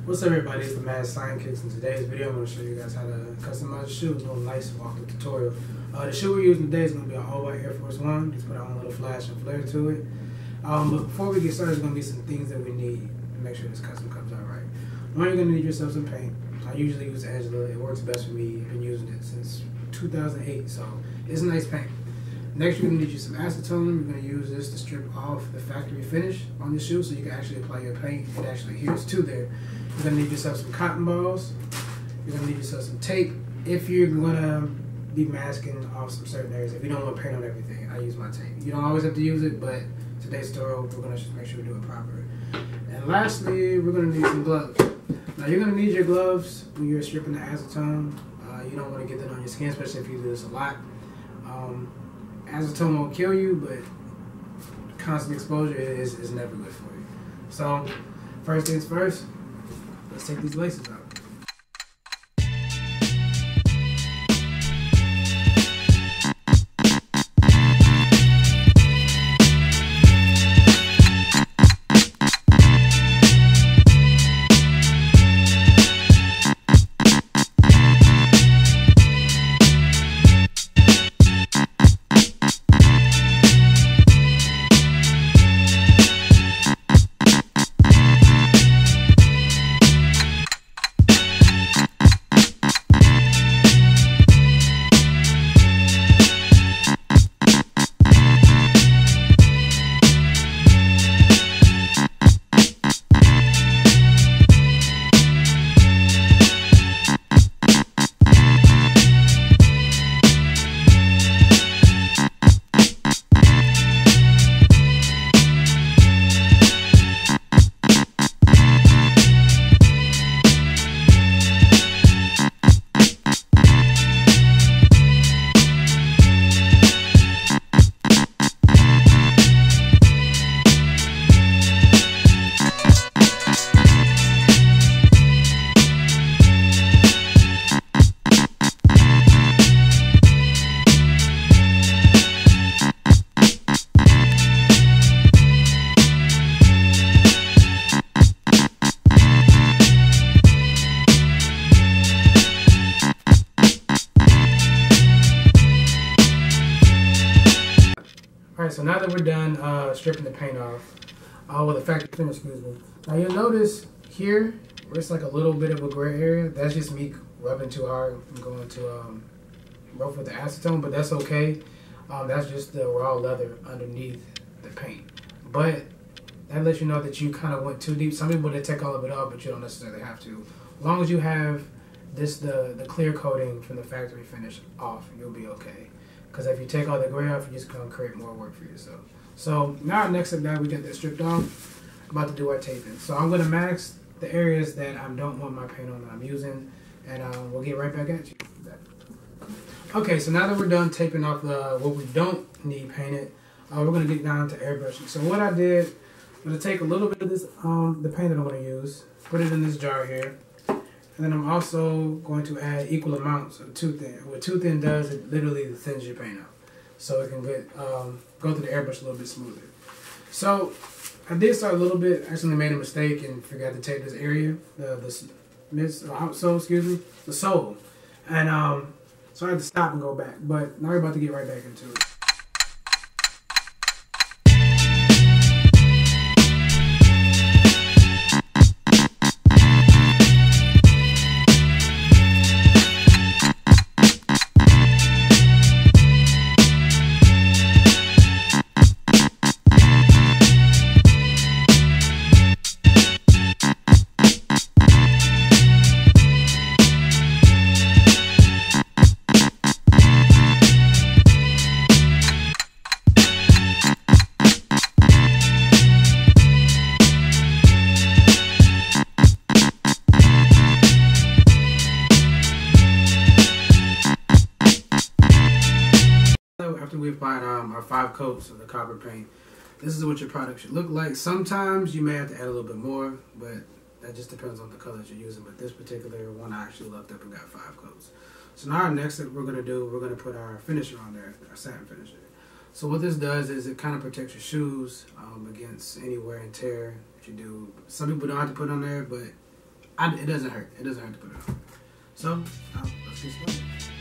What's up everybody, it's the Mad Sidekicks. In today's video I'm going to show you guys how to customize a shoe. A little nice walkthrough tutorial. The shoe we're using today is going to be an all-white Air Force One. Just put our own little flash and flare to it. But before we get started, there's going to be some things that we need to make sure this custom comes out right. One, you're going to need yourself some paint. I usually use Angela. It works best for me. I've been using it since 2008, so it's a nice paint. Next, you're going to need you some acetone. You're going to use this to strip off the factory finish on your shoe so you can actually apply your paint. It actually adheres to there. You're going to need yourself some cotton balls. You're going to need yourself some tape. If you're going to be masking off some certain areas, if you don't want paint on everything, I use my tape. You don't always have to use it, but today's tutorial, we're going to just make sure we do it proper. And lastly, we're going to need some gloves. Now, you're going to need your gloves when you're stripping the acetone. You don't want to get that on your skin, especially if you do this a lot. Acetone won't kill you, but constant exposure is never good for you. So, first things first, let's take these laces out. Alright, so now that we're done stripping the paint off, with the factory finish, excuse me. Now you'll notice here, where it's like a little bit of a gray area, that's just me rubbing too hard. I'm going to rough with the acetone, but that's okay. That's just the raw leather underneath the paint. But that lets you know that you kind of went too deep. Some people, they take all of it off, but you don't necessarily have to. As long as you have this, the clear coating from the factory finish off, you'll be okay. Because if you take all the gray off, you're just going to create more work for yourself. So now next up, now we get that stripped off, I'm about to do our taping. So I'm going to mask the areas that I don't want my paint on that I'm using, and we'll get right back at you. Okay, so now that we're done taping off what we don't need painted, we're going to get down to airbrushing. So what I did, I'm going to take a little bit of this, the paint that I'm going to use, put it in this jar here. And then I'm also going to add equal amounts of Too Thin. What Too Thin does, it literally thins your paint out. So it can get, go through the airbrush a little bit smoother. So I did start a little bit, actually made a mistake and forgot to tape this area, the outsole, excuse me, the sole. And so I had to stop and go back. But now we're about to get right back into it. After we applied our 5 coats of the copper paint, this is what your product should look like. Sometimes you may have to add a little bit more, but that just depends on the colors you're using. But this particular one, I actually left up and got 5 coats. So now our next thing we're going to do, we're going to put our finisher on there, our satin finisher. So what this does is it kind of protects your shoes against any wear and tear that you do. Some people don't have to put on there, but It doesn't hurt. It doesn't hurt to put it on. So, let's get started.